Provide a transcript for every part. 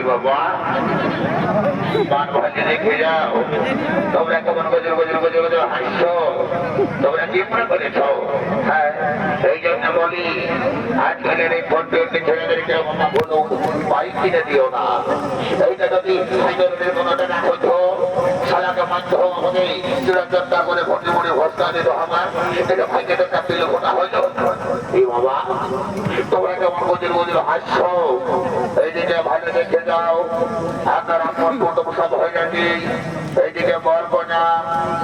বাবা মান ভাজি রেখে যাও, তোমরা কেমন গজর গজর গজর গজর হাসছো, তোমরা কি মনে করেছ? হ্যাঁ, এই জন্য বলি আজকালের এই ভোট ছেলেদেরকে কোনো বাইক কিনে দিও না। এইটা যদি কোনো টাকা হতো সারাকে মাধ্যম আমাকে চূড়ান্ত করে ভর্তি মনে ভরসা দিত আমার, এটা ভাইকে একটা পেলে ভোটা হইল। এই বাবা তোমরা কেমন গজর গজর হাসছো, এইদিকে ভালো দেখে যাও, আপনার আমার কুটুম সব হয়ে গেছে। এইদিকে বলবো না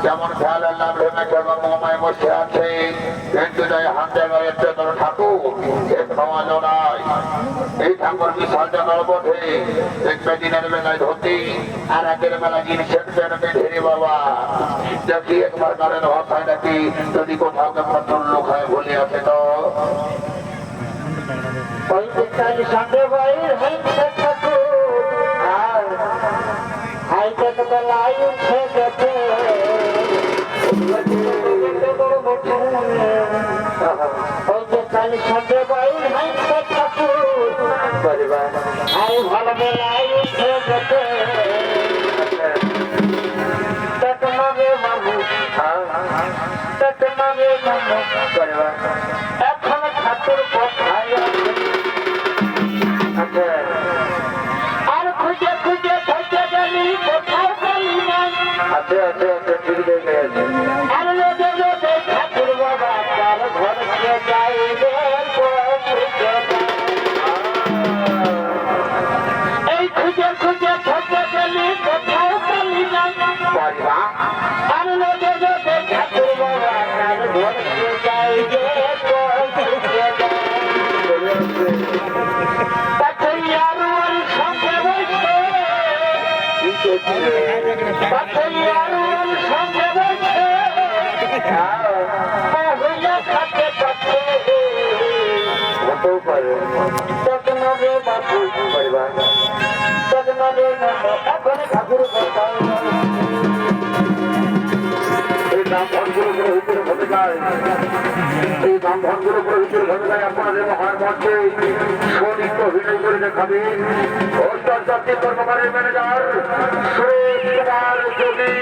যেমন খেয়াল আল্লাহ মহামায় বসে আছে, কিন্তু যাই হাতে গাড়িতে তোর ঠাকুর এক খাওয়ানো নাই। এই ঠাকুর বিশাল জানার বটে, দেখবে দিনের বেলায় ধরতি আর রাতের বেলা জিনিসের পেটে ধরে বাবা। দেখি একবার গানের ভাষায় নাকি যদি কোথাও কেমন লোক হয় বলে আছে তো সঙ্গে বাইর হাইতে বেলায় উঠে গেছে সঙ্গে বাইর হাইতে ঠাকুর ভালো বেলায় উঠে গেছে বাবু এখন ঠাকুর কোথায় আর খুঁজে খুঁজে খুঁজে গেলি কোথাও গেলি না। আচ্ছা আচ্ছা আচ্ছা ঠিক দেখে আছে। আর লোকে লোকে ঠাকুর বাবা তার ঘরকে যাইবে এই খুঁজে খুঁজে খুঁজে গেলি কোথাও গেলি না। আর লোকে লোকে ঠাকুর বাবা তার ঘরকে যাইবে ঠাকুর এই ব্রাহ্মণগুলো পুরোহিতের ভূমিকায় আপনাদের মহামঞ্চে সনিত অভিনয় করে দেখাবে অন্তর্জাতীয় কর্মকারের ম্যানেজার সুরেশ কুমার যোগী।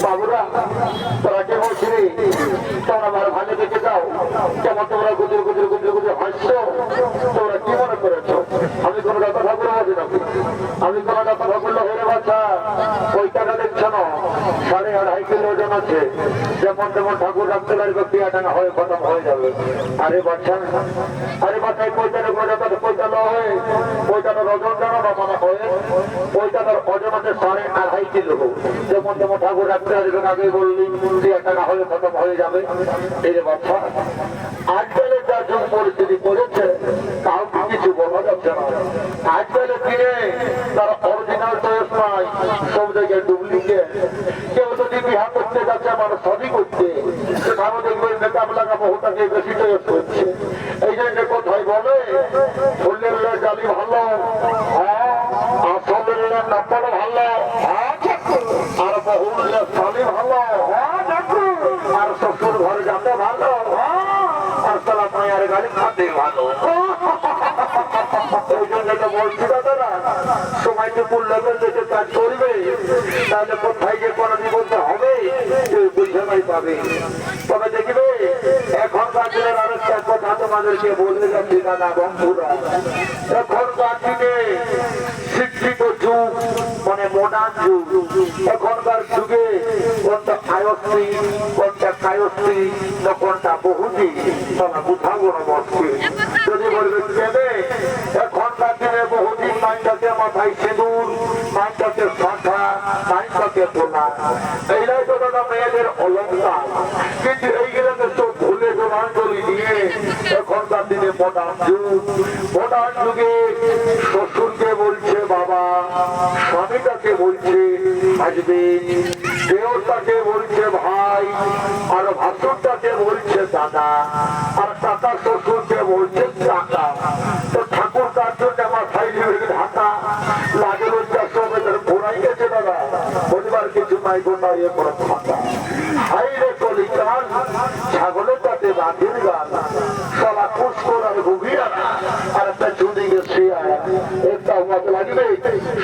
বাবুরা তোরা কে বলছিলি, তোমরা আমার ভালো দেখে যাও, কেমন তোমরা গুজর গুজর গুজর গুজর হাসছো, তোমরা কি মনে করেছো আমি কোনো কথা বলবো নাকি? আমি কোনো কথা বললো হেরে বাচ্চা ওই টাকা দেখছো না, 2.5 কিলো ওজন আছে, যেমন তেমন ঠাকুর রাখতে পারবে, পিয়াটানা হয়ে খতম হয়ে যাবে। আরে বাচ্চা এই পয়সাটা পয়সা লওয়া হয়ে পয়সাটার ওজন জানো বা মনে হয় পয়সাটার ওজন আছে 2.5 কিলো, যেমন তেমন ঠাকুর রাখতে আসবেন, আগে বললি পিয়াটানা হয়ে খতম হয়ে যাবে। এই রে বাচ্চা আজকালের যা যুগ পরিস্থিতি করেছে কাউকে কিছু বলা যাচ্ছে না। আজকালের দিনে তারা অরিজিনাল চয়েস নয়, সব জায়গায় ডুপ্লিকেট। কেউ যদি বিহা করতে যাচ্ছে মানুষ সবই করছে, সেখানে দেখবে মেকআপ লাগাবো ওটাকে বেশি চয়েস করছে। এই জন্য কোথায় বলে ফুলের জালি ভালো, হ্যাঁ আসলের নাম্বার ভালো, আর বহুলের শালি ভালো, আর শ্বশুর ঘরে যাতে ভালো, আর সালা মায়ের গাড়ি খাতে ভালো। ওই জন্য তো বলছি দাদারা সময়টুকু লেভেল দেখে কাজ করবে, তাহলে কোথায় যে কোনো বিপদ হবে বুঝে নাই পাবে। তবে দেখবে এখনকার দিনের আরেকটা কথা তোমাদেরকে বলতে যাচ্ছি দাদা বন্ধুরা, এখনকার দিনে শিক্ষিত যুগ মানে মোটা মডার্ন যুগ। এখনকার যুগে কোনটা আয়স্ত্রী কোনটা কায়স্ত্রী কোনটা বহুদি তারা বুঝাবো না মুশকিল। যদি বলবে কেনে এখনকার দিনে বহুদিন মাইটাকে মাথায় সিঁদুর, মাইটাকে শাখা, মাইটাকে তোলা, এইটাই তো দাদা মেয়েদের অলঙ্কার। কিন্তু এইগুলোকে তো ভুলে জোরাঞ্জলি দিয়ে এখনকার দিনে মডার্ন যুগ। মডার্ন যুগে শ্বশুরকে বলছে বাবা, স্বামীটাকে বলছে হাজবেন্ড, দেওরটাকে বলছে ভাই, আর ভাসুরটাকে বলছে দাদা, আর কাকা শ্বশুরকে বলছে কাকা। তো ঠাকুর তার জন্য মাথায় ঢাকা লাগে লজ্জা সবেদের ঘোরাই গেছে দাদা, পরিবার কিছু নাই গোটা ইয়ে করে ফাঁকা। হাই রে কলিকাল ছাগলের কাছে বাঁধির গান, সলা পুষ্কর আর গুভিয়া আর একটা চুদি গেছে একটা মত লাগবে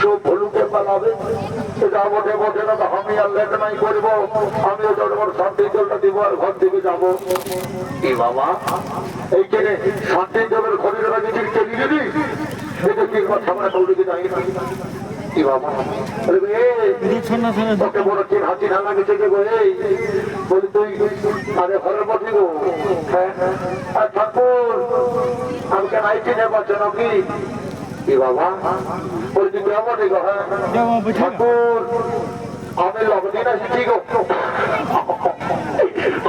সব ভুলুকে পালাবে। এটা বটে বটে না, আমি আর লেট নাই করবো, আমি ওর শান্তির জলটা দিব আর ঘর থেকে যাবো। এ বাবা এইখানে শান্তির জলের ঘরের কিছু চলি যদি এটা কি কথা আমরা কৌড়িকে যাই না। কি বাবা তোকে বড় চিন হাসি ঢাকা গেছে যে বলি তুই তাদের ঘরের পথে গো। হ্যাঁ ঠাকুর আমাকে নাই চিনে পাচ্ছ নাকি? কি বাবা বলি তুই কেমন গো? হ্যাঁ ঠাকুর আমি লবদিন আসছি গো।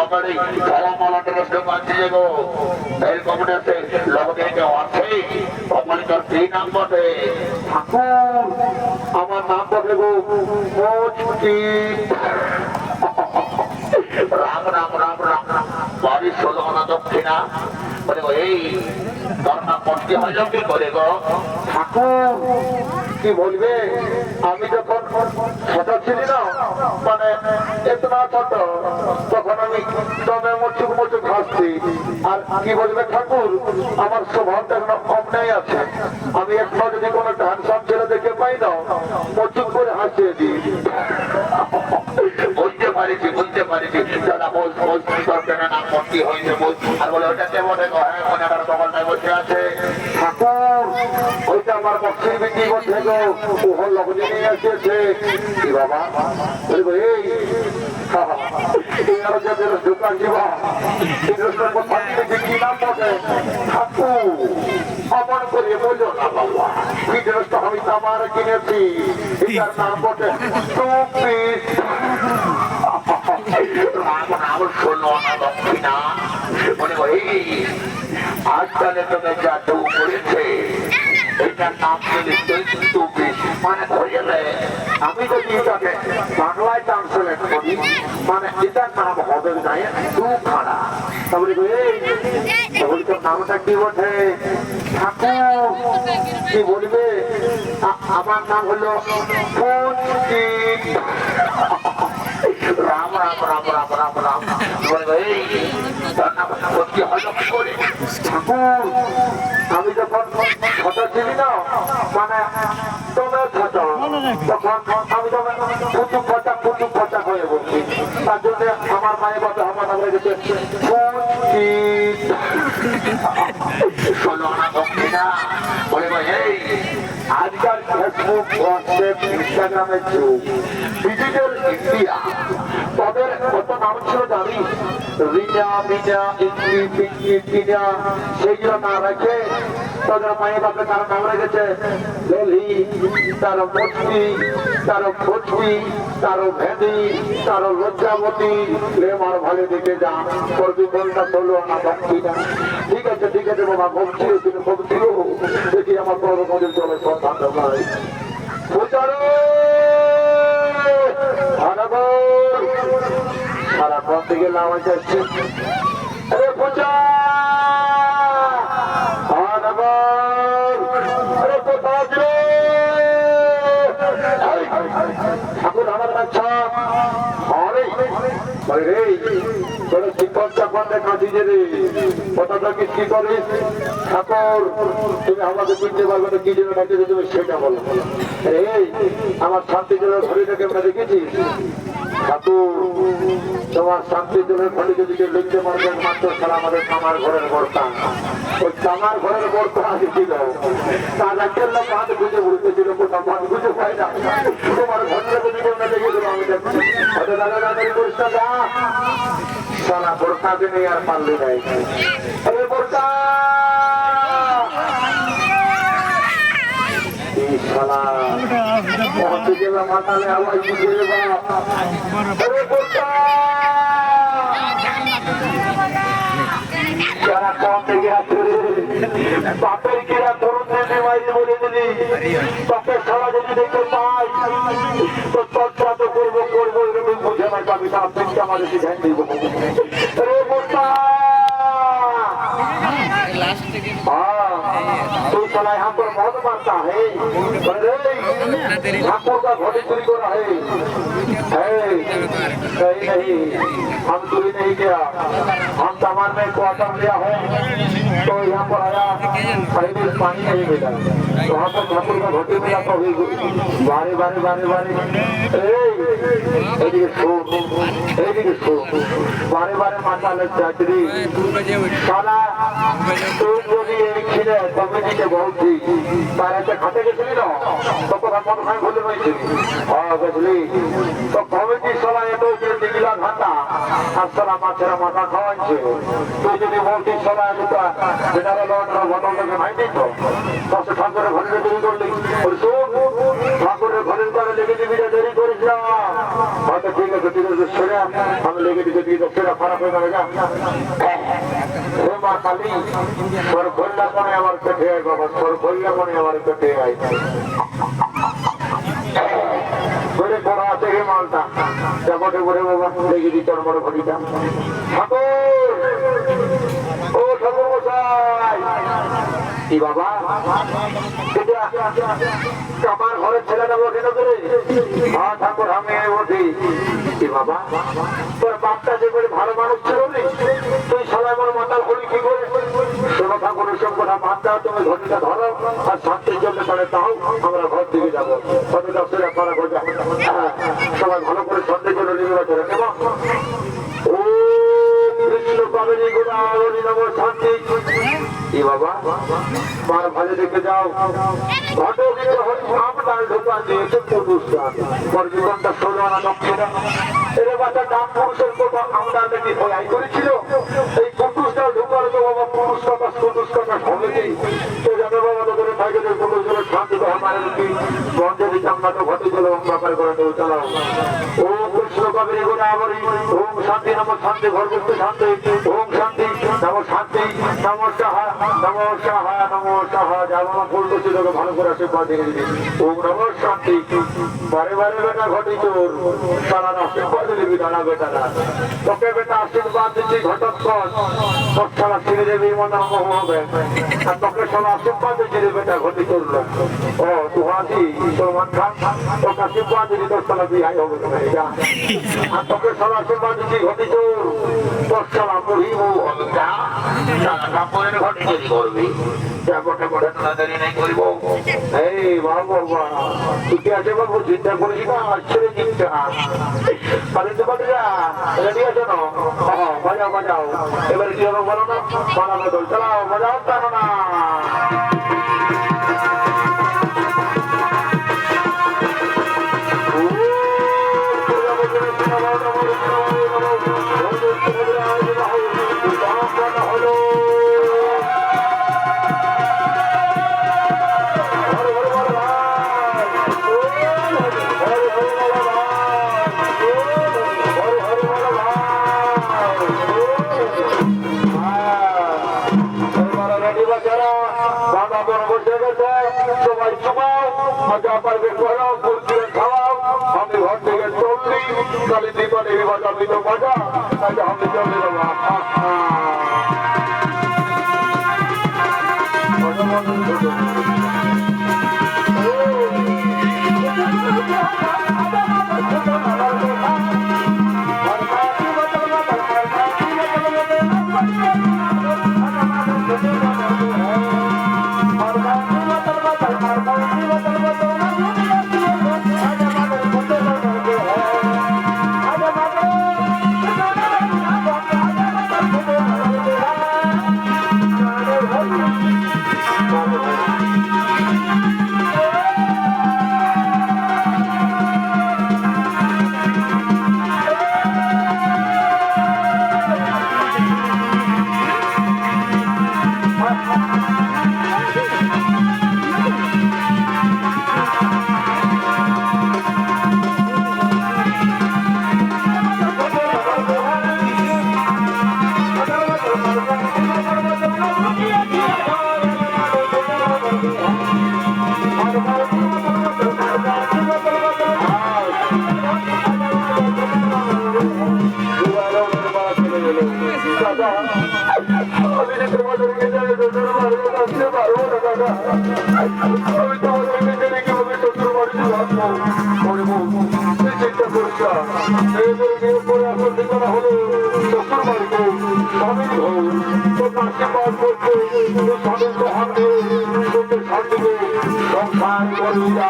আমার এই ধরা মালাটা নষ্ট পাচ্ছি যে গো এরকম লবদিন কেউ আছে আমার নাম বটে। ঠাকুর আমার নাম বটে গো মোচকি। রাম রাম রাম রাম বাড়ি ষোলনা দক্ষিণা বলে গো এই তোর নাম মস্তি হইল কি করে গো? ঠাকুর কি বলবে আমি যখন ছোট ছিলি না মানে এত না ছোট তখন আমি তবে মুচুক মুচুক হাসছি। আর কি বলবে ঠাকুর আমার স্বভাবটা এখন অন্যায় আছে, আমি একটু যদি কোনো হ্যান্ডসাম ছেলে দেখে পাই না মুচুক করে হাসিয়ে দিই। বুঝতে পারিছি বুঝতে পারিছি দাদা বল বল তোর কেন নাম মস্তি হয়েছে বল। আর বলে ওটা কেমন হ্যাঁ দোকানটায় বসে আছে। ঠাকুর ওইটা আমার মস্তির বিক্রি করছে গো, ওহর লবণে নিয়ে আসিয়েছে। কি বাবা বলবো এই দোকান যাবা কি নাম বটে? ঠাকুর অমন করে বললো না বাবা, কি জিনিস তো আমি আমার কিনেছি এটার নাম বটে দক্ষিণা। মনে করি আজকালে তোকে জাদু করেছে এটার নাম মানে ধরে আমি যদি এটাকে বাংলায় ট্রান্সলেট করি মানে এটার নাম হবে না দুখানা। তারপরে তাহলে তোর নামটা কি বটে? ঠাকুর কি বলবে আমার নাম হলো রাম রাম রাম রাম রাম রাম বলবে ঠাকুর আমি যখন ছোট ছিলি না মানে তোমরা ছোট তখন আমি তখন পুচুক ফটা হয়ে বলছি, তার জন্য আমার মায়ের কথা আমার নাম রেখেছে ষোলো আনা দক্ষিণা। বলবো এই আজকাল ফেসবুক হোয়াটসঅ্যাপ ইনস্টাগ্রামের যুগ, ডিজিটাল ইন্ডিয়া, তাদের কত নাম ছিল জানি রিনা মিনা ইন্দি পিঙ্কি টিনা, সেইগুলো না রেখে তাদের মায়ের বাপে তারা নাম রেখেছে ললি, তারও মস্তি, তারও ফচকি, তারও ভেদি, তারও লজ্জাবতী। মার ভালো দেখে যা করবি কোনটা ষোলো আনা দক্ষিণা। ঠিক আছে বাবা ভক্তি তুমি ভক্তি দেখি আমার বড় মন্দির চলে সন্ধান ভাই সারাক্ষণ থেকে নামাজ যাচ্ছে। আরে পূজা ঠাকুর আমার আচ্ছা ঠাকুর তুমি আমাকে চিনতে পারবে না কি জন্য ডাকিয়েছো তুমি সেটা বলো। এই আমার শান্তি জন্য ঘড়িটাকে আমরা দেখেছি ঠাকুর তোমার শান্তির জন্য ঘরে যদি কেউ লিখতে পারবে একমাত্র সারা আমাদের কামার ঘরের বর্তা। ওই কামার ঘরের বর্তা ছিল তারা কেল্লা পাঁচ গুঁজে উঠতেছিল, কোথাও পাঁচ গুঁজে পাই না। তোমার ঘটনা যদি কেউ না দেখে দেবো আমি দেখছি হয়তো দাদা দাদারি পরিষ্কার যা সারা বর্তাকে নিয়ে আর পারলি নাই। বর্তা মাতালে আবার যারা কম থেকে আছে বাপের কেরা ধরুন বলে দিলি বাপের সারা যদি দেখতে পাই তো চর্চা তো করবো করবো এরকম বুঝে না পাবি না আপনি আমাদের ধ্যান দিব। तू साला यहाँ पर बहुत मारता है, ठाकुर का घोड़ी चोरी हो रहा है कहीं नहीं, हम चोरी नहीं किया, हम सामान में क्वार्टर लिया है तो यहाँ पर आया पहले पानी नहीं मिला तो वहाँ पर ठाकुर का घोड़ी मिला तो बारे बारे बारे बारे बारे बारे माता लग चाचरी साला तुम যদি এই ছিলে কমিটিতে বলছি তার একটা খাতে গেছিলি না তো কথা মন খাই ভুলে রয়েছি বুঝলি তো কমিটি সবাই এত দিলা ঘাটা আর সারা মাছেরা মাথা খাওয়াইছে তুই যদি বলছিস সবাই যেটারা লটরা ঘটনাকে ভাই দিত দশ ঠাকুরের ঘরে দেরি করলি ঠাকুরের ঘরের ঘরে লেগে দিবি দেরি করিস না হয়তো ঠিক আছে সেরা আমি লেগে দিতে দিয়ে সেরা খারাপ হয়ে যাবে যা মা কালী তোর ঘন্টা মনে আমার পেটে আয় বাবা তোর ঘন্টা মনে আমার পেটে আয় ঘরে পড়া আছে হে মালটা যাবটে করে বাবা লেগে দিই তোর বড় ঘড়িটা ঠাকুর ও ঠাকুর মশাই কি বাবা আমার ঘরের ছেলেটা ওঠে না করে হ্যাঁ ঠাকুর আমি ওঠি কি বাবা তোর বাপটা যে করে ভালো মানুষ ছিল তুই সবাই আমার মাতাল করি কি করে শোনো ঠাকুরের সব কথা বাদ দাও তুমি ঘড়িটা ধরো আর শান্তির জন্য তাহলে তাও আমরা ঘর দিকে যাবো সবাই ভালো করে সন্ধ্যের জন্য নির্বাচন করে কেমন ও কৃষ্ণ পাবেনি গোদাবরী নম শান্তি কি বাবা মার ভালো দেখে যাও ঘটো দিকে আপনার ঢোকা দিয়েছে পুরুষরা জীবনটা ষোলানা দক্ষিণা এর বাচ্চা ডাক পুরুষের কোথাও আমরা নাকি ভয় করেছিল এই পুরুষটা ঢোকার তো বাবা পুরুষ কথা সঙ্গে তো জানো বাবা তোদের থাকে যে পুরুষগুলো শান্তি তো আমার কি বন্ধে দিতাম না তো ঘটে চলো ব্যাপার করে দেবো চালাও ও কৃষ্ণ কবির গোদাবরী ওম শান্তি নম শান্তি ঘর করতে শান্তি ওম শান্তি নম শান্তি নমস্কার নমস্কার নমস্কার যাবো ফুল করছি তোকে ভালো করে আশীর্বাদ দিয়ে দিবি ওম নম শান্তি বারে বারে বেটা ঘটি চোর সারা আশীর্বাদ দিবি দাঁড়া বেটা না তোকে বেটা আশীর্বাদ দিচ্ছি ঘটৎকর তোর সারা ছিঁড়ে দেবি মনে হবে আর তোকে সারা আশীর্বাদ দিচ্ছি রে বেটা ঘটি চোর ও তু হাসি সলমান খান তোকে আশীর্বাদ দিচ্ছি তোর সারা বিহাই হবে না আর তোকে সারা আশীর্বাদ দিচ্ছি ঘটি চোর তোর সারা মুড়ি বউ হবে কাপড়ের ঘটি চুরি করবি বটে বটে তাড়াতাড়ি নাই করিব এই বাবা তুই কি আছে বাবু চিন্তা করিস না ছেড়ে চিন্তা পালিতে পাঠিয়া রেডি আছে না বাজাও বাজাও এবারে কি হবে বলো না বানাবে দল চালাও বাজাও জানো না আমি ঘর থেকে চললি কালী দীপালি বাজাবি তো বাজা আমি চলে যাবো আমি তোমাদের নিজের কিভাবে শ্বশুর বাড়িতে থাকবো করবো চিন্তা করিস না। মেয়েদের বিয়ে করে আসল ঠিকানা হলো শ্বশুর বাড়িতে স্বামীর ঘর। তোর আশীর্বাদ করছে তোর স্বামীকে হাত দিয়ে তোকে শান্তিতে সংসার করি না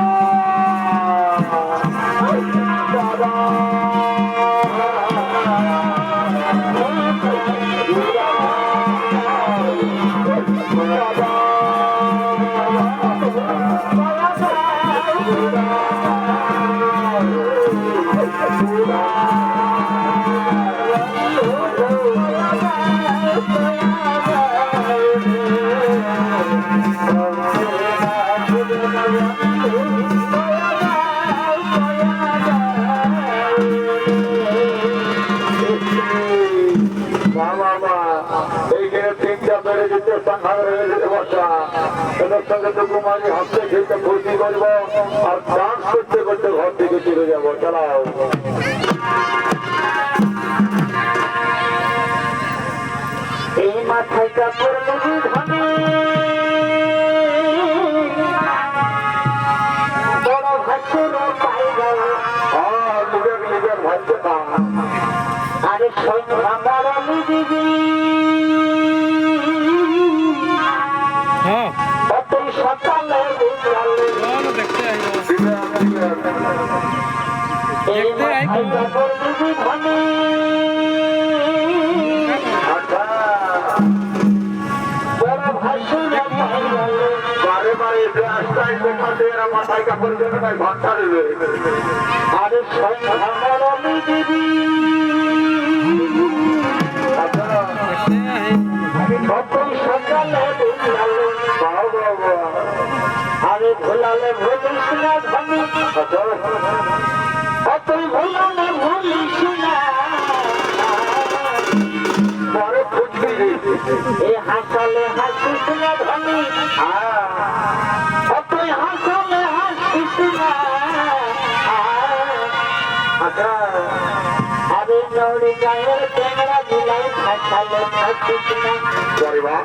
দাদা। কুমারী হাসতে খেলতে ফুর্তি করবো আর ডান্স করতে করতে ঘর থেকে চলে যাবো। চালাও এই মাথায় কাপড় লেগে ধনে বড় ভাসুর পাই গেল নিজের ভাইকে আরে সৈন্য ভাঙার আমি দিদি অতই সকালে এই মাথায় কাপড় লেগে ধনে মাথায় কাপড় দেবে না ভাতটা দেবে। আরে আমার আমি দিদি সকালে আরে ভোলালে ভুলিস না ধনী অতই ভোলালে ভুলিস না পরে খুঁজবি এ হাসালে হাসিস না ধনী অতই হাসালে হাসিস না আরে নড়ি গায়ের টেংরা দিলাই হাসালে হাসিস না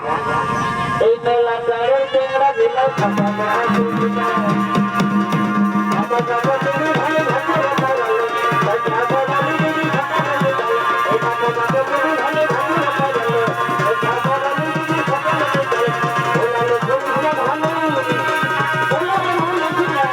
এই মেলা গায়ের টেংরা দিলাই হাসালে হাসিস না বাবা বাবা তুমি ভালো ভালো বলো বাবা বাবা তুমি ভালো ভালো এই বাবা বাবা তুমি ভালো ভালো বলো এই বাবা বাবা তুমি ভালো ভালো বলো বলো ভালো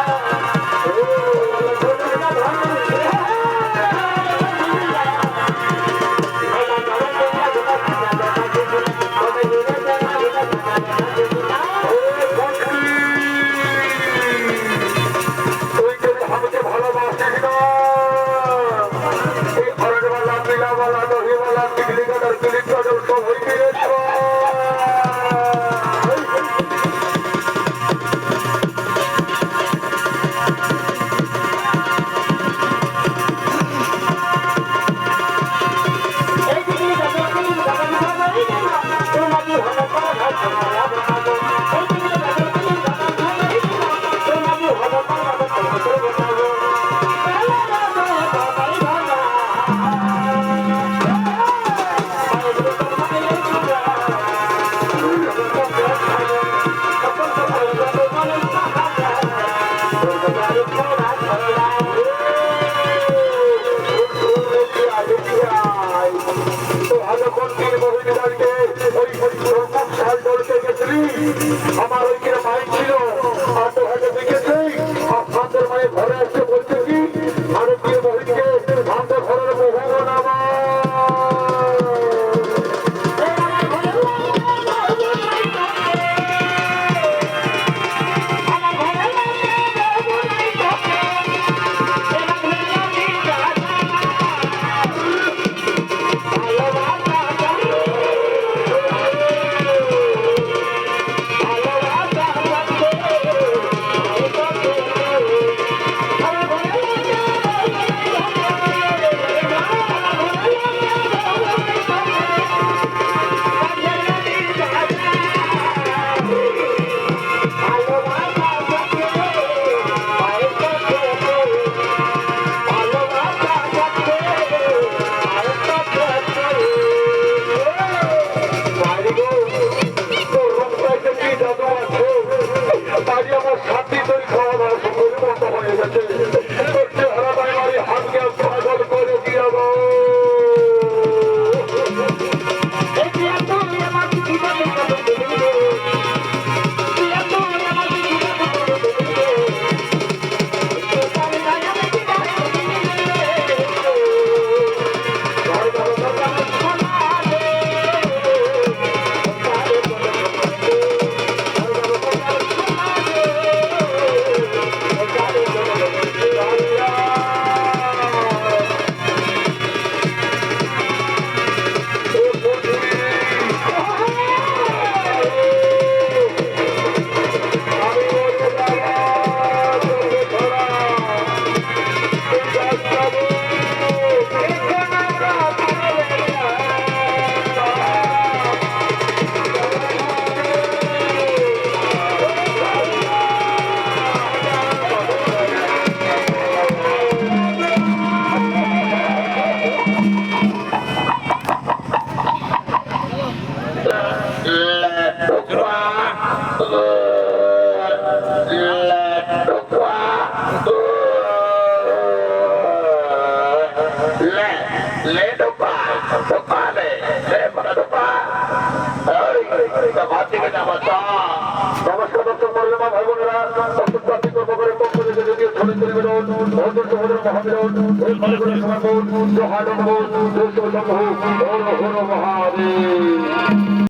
আমার ওইখানে মাইক ছিল আর তো হয়তো দেখেছে আপনাদের মানে ঘরে এসে বলছে কি আরো প্রিয় বহিনকে আমাদের ঘরের মোহন আমার ভালো হচ্ছে চেহারা বাইমারি হাতকে পাগল করে দিয়ে গো নমস্কার দর্শক মহিলা ভাই বোনেরা প্রাপ্তি কর্ম করে পক্ষ থেকে যদিও ছড়ে চলে বেরোন অন্তর শহরের মহাবিরোধ এই ফলে করে সমর্পণ জহান শম্ভু হর হর মহাদেব